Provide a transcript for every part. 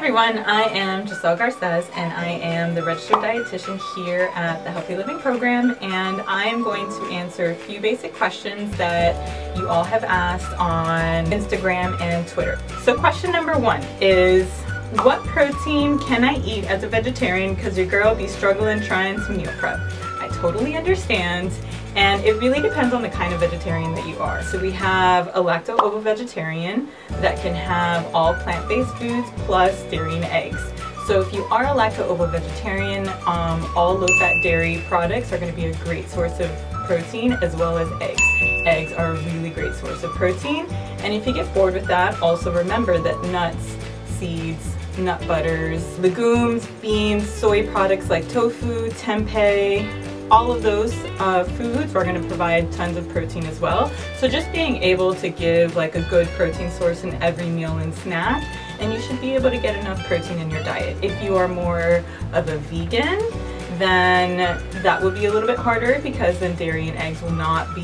everyone, I am Giselle Garces and I am the registered dietitian here at the Healthy Living Program, and I am going to answer a few basic questions that you all have asked on Instagram and Twitter. So question number one is, what protein can I eat as a vegetarian because your girl be struggling trying to meal prep? I totally understand. And it really depends on the kind of vegetarian that you are. So we have a lacto-ovo vegetarian that can have all plant-based foods plus dairy and eggs. So if you are a lacto-ovo vegetarian, all low-fat dairy products are going to be a great source of protein, as well as eggs. Eggs are a really great source of protein. And if you get bored with that, also remember that nuts, seeds, nut butters, legumes, beans, soy products like tofu, tempeh, all of those foods are going to provide tons of protein as well. So just being able to give like a good protein source in every meal and snack, and you should be able to get enough protein in your diet. If you are more of a vegan, then that will be a little bit harder, because then dairy and eggs will not be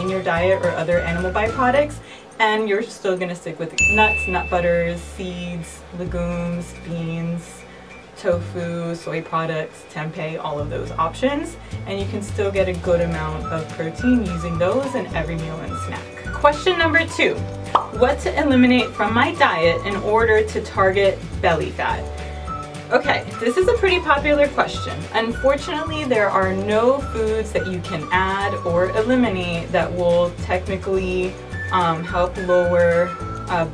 in your diet, or other animal byproducts, and you're still going to stick with nuts, nut butters, seeds, legumes, beans, tofu, soy products, tempeh, all of those options, and you can still get a good amount of protein using those in every meal and snack. Question number two, what to eliminate from my diet in order to target belly fat? Okay, this is a pretty popular question. Unfortunately, there are no foods that you can add or eliminate that will technically help lower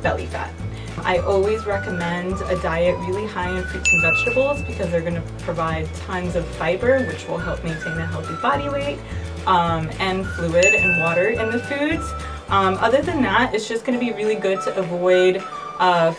belly fat. I always recommend a diet really high in fruits and vegetables, because they're going to provide tons of fiber, which will help maintain a healthy body weight, and fluid and water in the foods. Other than that, it's just going to be really good to avoid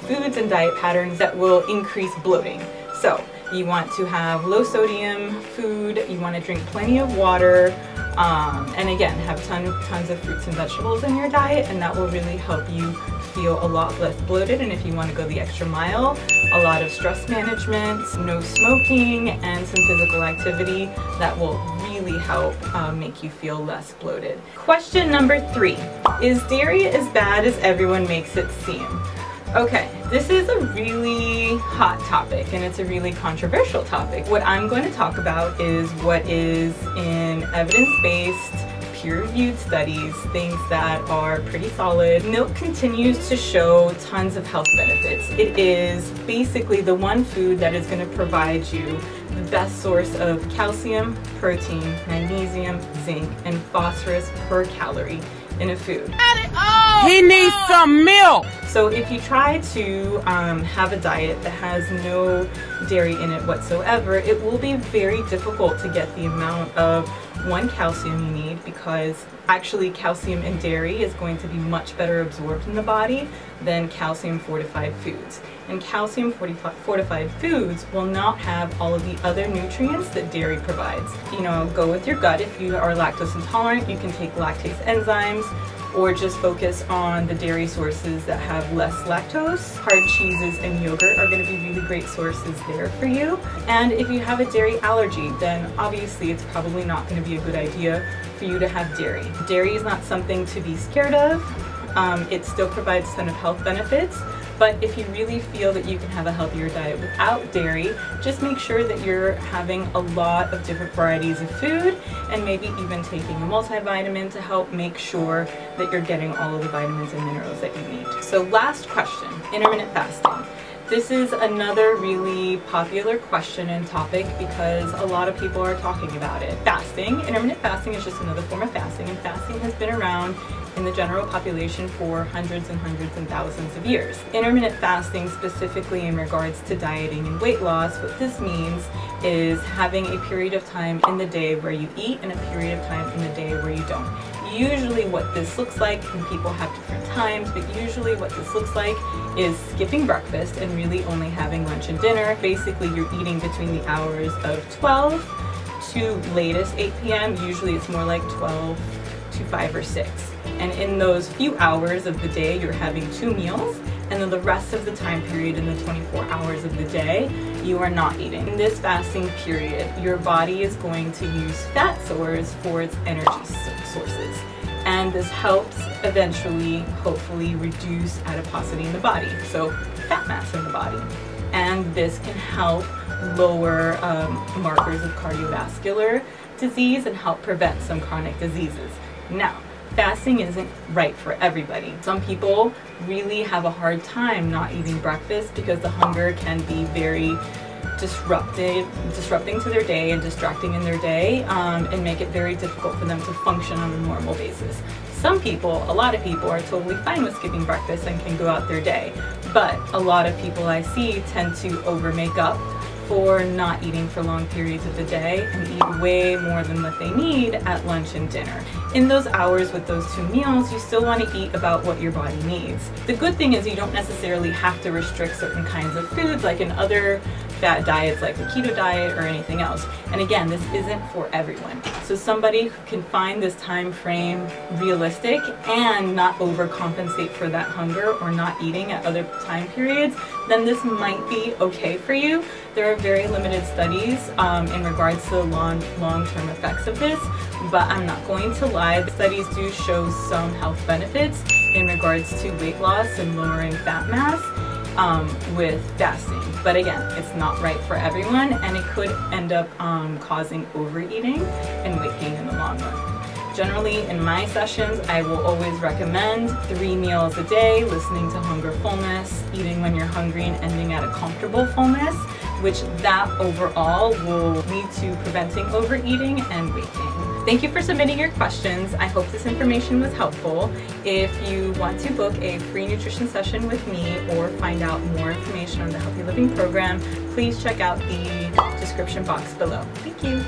foods and diet patterns that will increase bloating. So you want to have low sodium food, you want to drink plenty of water, and again, have tons of fruits and vegetables in your diet, and that will really help you feel a lot less bloated. And if you want to go the extra mile, a lot of stress management, no smoking, and some physical activity that will really help make you feel less bloated. Question number three, is dairy as bad as everyone makes it seem? Okay, this is a really hot topic, and it's a really controversial topic. What I'm going to talk about is what is in evidence-based, peer-reviewed studies, things that are pretty solid. Milk continues to show tons of health benefits. It is basically the one food that is going to provide you the best source of calcium, protein, magnesium, zinc, and phosphorus per calorie in a food. He needs some milk! So if you try to have a diet that has no dairy in it whatsoever, it will be very difficult to get the amount of calcium you need, because actually calcium in dairy is going to be much better absorbed in the body than calcium fortified foods. And calcium fortified foods will not have all of the other nutrients that dairy provides. You know, go with your gut. If you are lactose intolerant, you can take lactase enzymes, or just focus on the dairy sources that have less lactose. Hard cheeses and yogurt are going to be really great sources there for you. And if you have a dairy allergy, then obviously it's probably not going to be a good idea for you to have dairy. Dairy is not something to be scared of. It still provides a ton of health benefits, but if you really feel that you can have a healthier diet without dairy, just make sure that you're having a lot of different varieties of food, and maybe even taking a multivitamin to help make sure that you're getting all of the vitamins and minerals that you need. So last question, intermittent fasting. This is another really popular question and topic because a lot of people are talking about it. Fasting, intermittent fasting, is just another form of fasting, and fasting has been around in the general population for hundreds and thousands of years. Intermittent fasting, specifically in regards to dieting and weight loss, what this means is having a period of time in the day where you eat and a period of time in the day where you don't. Usually what this looks like, and people have different times, but usually what this looks like is skipping breakfast and really only having lunch and dinner. Basically, you're eating between the hours of 12 to latest 8 p.m. Usually it's more like 12 to 5 or 6. And in those few hours of the day, you're having 2 meals, and then the rest of the time period in the 24 hours of the day, you are not eating. In this fasting period, your body is going to use fat stores for its energy sources. And this helps eventually, hopefully, reduce adiposity in the body, so fat mass in the body. and this can help lower markers of cardiovascular disease and help prevent some chronic diseases. Now, fasting isn't right for everybody. Some people really have a hard time not eating breakfast because the hunger can be very disrupting to their day and distracting in their day, and make it very difficult for them to function on a normal basis. Some people, a lot of people, are totally fine with skipping breakfast and can go out their day, but a lot of people I see tend to over make up for not eating for long periods of the day and eat way more than what they need at lunch and dinner. In those hours with those 2 meals, you still want to eat about what your body needs. The good thing is you don't necessarily have to restrict certain kinds of foods like in other fat diets like the keto diet or anything else. And again, this isn't for everyone. So somebody who can find this time frame realistic and not overcompensate for that hunger or not eating at other time periods, then this might be okay for you. There are very limited studies in regards to the long-term effects of this, but I'm not going to lie. The studies do show some health benefits in regards to weight loss and lowering fat mass with fasting. But again, it's not right for everyone, and it could end up causing overeating and weight gain in the long run. Generally, in my sessions, I will always recommend 3 meals a day, listening to hunger fullness, eating when you're hungry, and ending at a comfortable fullness, which that overall will lead to preventing overeating and weight gain. Thank you for submitting your questions. I hope this information was helpful. If you want to book a free nutrition session with me or find out more information on the Healthy Living program, please check out the description box below. Thank you.